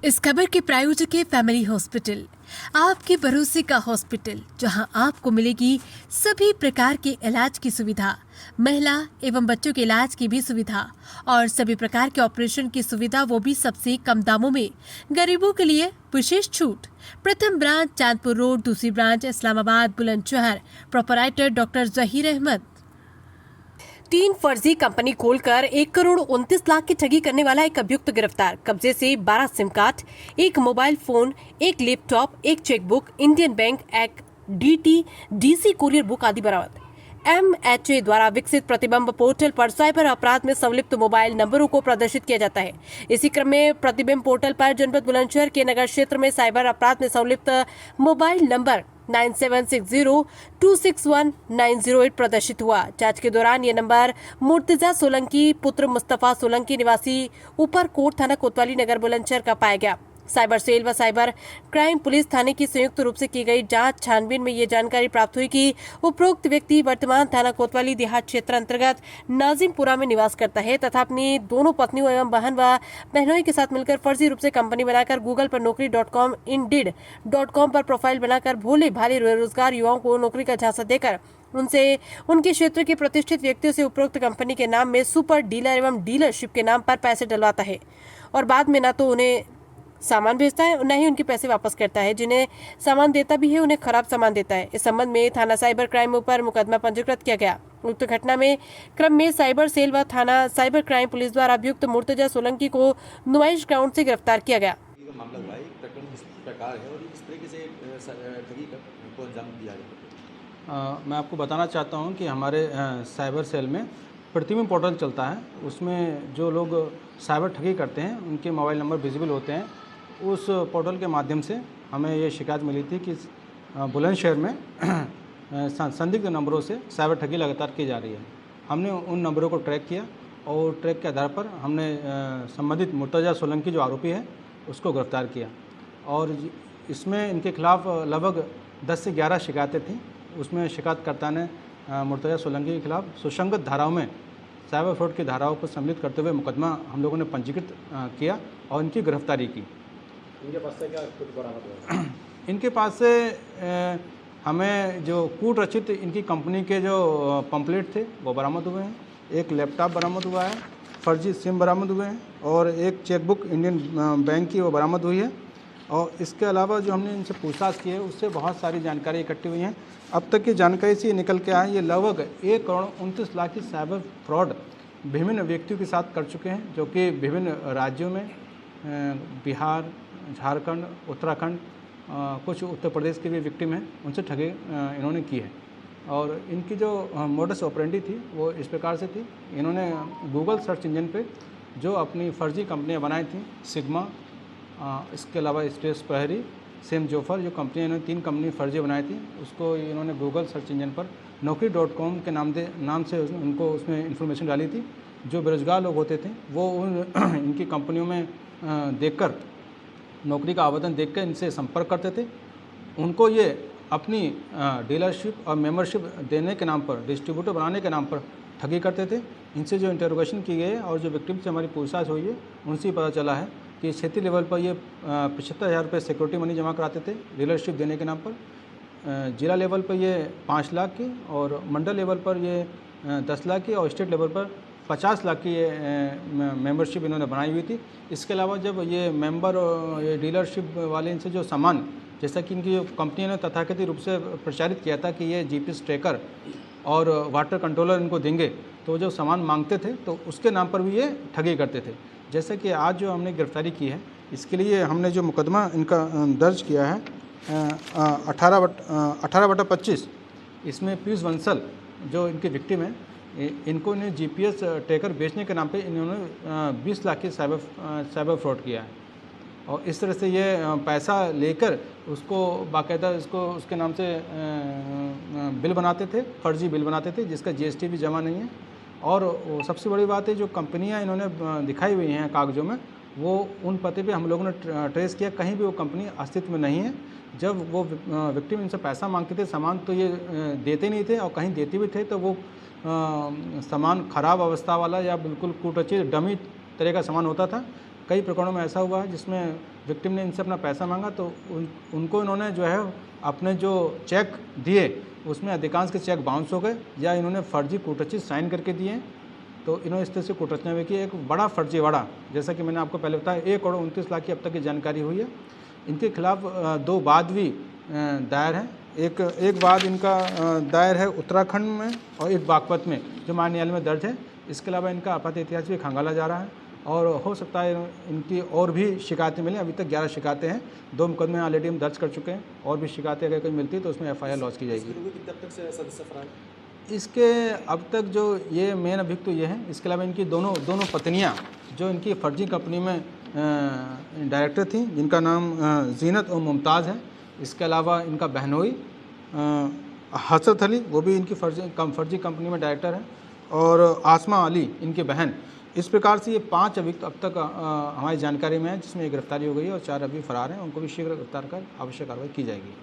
इस खबर के प्रायोजक है फैमिली हॉस्पिटल, आपके भरोसे का हॉस्पिटल, जहां आपको मिलेगी सभी प्रकार के इलाज की सुविधा, महिला एवं बच्चों के इलाज की भी सुविधा और सभी प्रकार के ऑपरेशन की सुविधा, वो भी सबसे कम दामों में। गरीबों के लिए विशेष छूट। प्रथम ब्रांच चांदपुर रोड, दूसरी branch Islamabad Bulandshahr. Proprietor doctor Zaheer Ahmad. 3 फर्जी कंपनी खोलकर 1,29,00,000 की ठगी करने वाला एक अभियुक्त गिरफ्तार। कब्जे से 12 SIM card, 1 mobile phone, 1 laptop, 1 chequebook, Indian bank, एक DT, DC कुरियर बुक आदि बरामद। MHA द्वारा विकसित प्रतिबिंब पोर्टल पर साइबर अपराध में संलिप्त मोबाइल नंबरों को प्रदर्शित किया जाता है। इसी क्रम में प्रतिबिंब पोर्टल पर जनपद बुलंदशहर के नगर क्षेत्र में साइबर अपराध में संलिप्त मोबाइल नंबर 9760261908 प्रदर्शित हुआ। जांच के दौरान ये नंबर मुर्तजा सोलंकी पुत्र मुस्तफा सोलंकी निवासी ऊपरकोट थाना कोतवाली नगर बुलंदशहर का पाया गया। साइबर सेल व साइबर क्राइम पुलिस थाने की संयुक्त रूप से की गई जांच छानबीन में ये जानकारी प्राप्त हुई कि उपरोक्त व्यक्ति वर्तमान थाना कोतवाली देहात क्षेत्र अंतर्गत नाजिमपुरा में निवास करता है तथा अपनी दोनों पत्नियों एवं बहन व बहनोई के साथ मिलकर फर्जी रूप से कंपनी बनाकर गूगल पर नौकरी.com, Indeed.com पर प्रोफाइल बनाकर भोले भाले बेरोजगार युवाओं को नौकरी का झांसा देकर उनसे उनके क्षेत्र के प्रतिष्ठित व्यक्तियों से उपरोक्त कंपनी के नाम में सुपर डीलर एवं डीलरशिप के नाम पर पैसे डलवाता है और बाद में न तो उन्हें सामान भेजता है और न ही उनके पैसे वापस करता है। जिन्हें सामान देता भी है उन्हें खराब सामान देता है। इस संबंध में थाना साइबर क्राइम पर मुकदमा पंजीकृत किया गया। उक्त घटना में क्रम में साइबर सेल व थाना साइबर क्राइम पुलिस द्वारा अभियुक्त मुर्तजा सोलंकी को नुमाइश ग्राउंड से गिरफ्तार किया गया। मामला हुआ है, प्रकरण इस प्रकार है और इस तरीके से ठगी को अंजाम दिया गया। मैं आपको बताना चाहता हूं कि हमारे साइबर सेल में प्रतिबिंब पोर्टल चलता है। उसमें जो लोग साइबर ठगी करते हैं उनके मोबाइल नंबर विजिबल होते हैं। उस पोर्टल के माध्यम से हमें ये शिकायत मिली थी कि बुलंदशहर में संदिग्ध नंबरों से साइबर ठगी लगातार की जा रही है। हमने उन नंबरों को ट्रैक किया और ट्रैक के आधार पर हमने संबंधित मुर्तजा सोलंकी जो आरोपी है उसको गिरफ्तार किया और इसमें इनके खिलाफ लगभग 10 से 11 शिकायतें थीं। उसमें शिकायतकर्ता ने मुर्तजा सोलंकी के खिलाफ सुसंगत धाराओं में साइबर फ्रॉड की धाराओं को सम्मिलित करते हुए मुकदमा हम लोगों ने पंजीकृत किया और इनकी गिरफ्तारी की। इनके पास से क्या कुछ बरामद हुआ? इनके पास से हमें जो कूट रचित इनकी कंपनी के जो पंपलेट थे वो बरामद हुए हैं, एक लैपटॉप बरामद हुआ है, फर्जी सिम बरामद हुए हैं और एक चेकबुक इंडियन बैंक की वो बरामद हुई है। और इसके अलावा जो हमने इनसे पूछताछ की है उससे बहुत सारी जानकारी इकट्ठी हुई हैं। अब तक की जानकारी से निकल के आए ये लगभग 1,29,00,000 की साइबर फ्रॉड विभिन्न व्यक्तियों के साथ कर चुके हैं, जो कि विभिन्न राज्यों में बिहार, झारखंड, उत्तराखंड, कुछ उत्तर प्रदेश के भी विक्टिम हैं, उनसे ठगी इन्होंने की है। और इनकी जो मोडस ऑपरेंडी थी वो इस प्रकार से थी। इन्होंने गूगल सर्च इंजन पे जो अपनी फर्जी कंपनियां बनाई थी, सिग्मा, इसके अलावा स्पेस प्रहरी, सेम जोफर, जो कंपनियाँ इन्होंने 3 कंपनी फर्जी बनाई थी, उसको इन्होंने गूगल सर्च इंजन पर नौकरी.com के नाम से उनको उसमें इन्फॉर्मेशन डाली थी। जो बेरोजगार लोग होते थे वो उन इनकी कंपनियों में देखकर नौकरी का आवेदन देखकर इनसे संपर्क करते थे। उनको ये अपनी डीलरशिप और मेंबरशिप देने के नाम पर, डिस्ट्रीब्यूटर बनाने के नाम पर ठगी करते थे। इनसे जो इंटरोगेशन की गई और जो विक्टिम से हमारी पूछताछ हुई है उनसे पता चला है कि क्षेत्रीय लेवल पर ये 75,000 रुपये सिक्योरिटी मनी जमा कराते थे डीलरशिप देने के नाम पर। जिला लेवल पर ये 5 लाख की और मंडल लेवल पर ये 10 लाख की और स्टेट लेवल पर 50 लाख की ये मेंबरशिप इन्होंने बनाई हुई थी। इसके अलावा जब ये मेंबर ये डीलरशिप वाले इनसे जो सामान, जैसा कि इनकी कंपनियों ने तथाकथित रूप से प्रचारित किया था कि ये GPS ट्रैकर और वाटर कंट्रोलर इनको देंगे, तो जो सामान मांगते थे तो उसके नाम पर भी ये ठगी करते थे। जैसे कि आज जो हमने गिरफ्तारी की है, इसके लिए हमने जो मुकदमा इनका दर्ज किया है 18/25, इसमें पीयूष बंसल जो इनके विक्टिम हैं, इनको इन्हें GPS ट्रैकर बेचने के नाम पे इन्होंने 20 लाख की साइबर फ्रॉड किया है। और इस तरह से ये पैसा लेकर उसको बाकायदा उसके नाम से बिल बनाते थे, फर्जी बिल बनाते थे जिसका GST भी जमा नहीं है। और सबसे बड़ी बात है, जो कंपनियां इन्होंने दिखाई हुई हैं कागजों में, वो उन पते पे हम लोगों ने ट्रेस किया, कहीं भी वो कंपनी अस्तित्व में नहीं है। जब वो विक्टिम इनसे पैसा मांगते थे सामान, तो ये देते नहीं थे और कहीं देते भी थे तो वो सामान ख़राब अवस्था वाला या बिल्कुल कूटरचित डमी तरह का सामान होता था। कई प्रकरणों में ऐसा हुआ है जिसमें विक्टिम ने इनसे अपना पैसा मांगा तो उनको इन्होंने जो है अपने जो चेक दिए उसमें अधिकांश के चेक बाउंस हो गए या इन्होंने फर्जी कूटरचित साइन करके दिए हैं। तो इन्होंने इस तरह से कूटरचना भी की। एक बड़ा फर्जीवाड़ा, जैसा कि मैंने आपको पहले बताया, 1 करोड़ 29 लाख की अब तक की जानकारी हुई है। इनके खिलाफ 2 वाद भी दायर हैं। एक वाद इनका दायर है उत्तराखंड में और एक बागपत में, जो माननीय न्यायालय में दर्ज है। इसके अलावा इनका आपराधिक इतिहास भी खंगाला जा रहा है और हो सकता है इनकी और भी शिकायतें मिलें। अभी तक 11 शिकायतें हैं, 2 मुकदमे ऑलरेडी हम दर्ज कर चुके हैं और भी शिकायतें अगर कोई मिलती है तो उसमें FIR लॉन्च की जाएगी। कितने अब तक से सदस्य फरार? इसके अब तक जो ये मेन अभियुक्त तो ये हैं। इसके अलावा इनकी दोनों पत्नियां जो इनकी फर्जी कंपनी में डायरेक्टर थी, जिनका नाम जीनत और मुमताज़ है। इसके अलावा इनका बहनोई हसरत अली, वो भी इनकी फर्जी कंपनी में डायरेक्टर है, और आसमा अली इनकी बहन। इस प्रकार से ये 5 अभियुक्त अब तक हमारी जानकारी में है, जिसमें गिरफ्तारी हो गई है और 4 अभी फरार हैं। उनको भी शीघ्र गिरफ्तार कर आवश्यक कार्रवाई की जाएगी।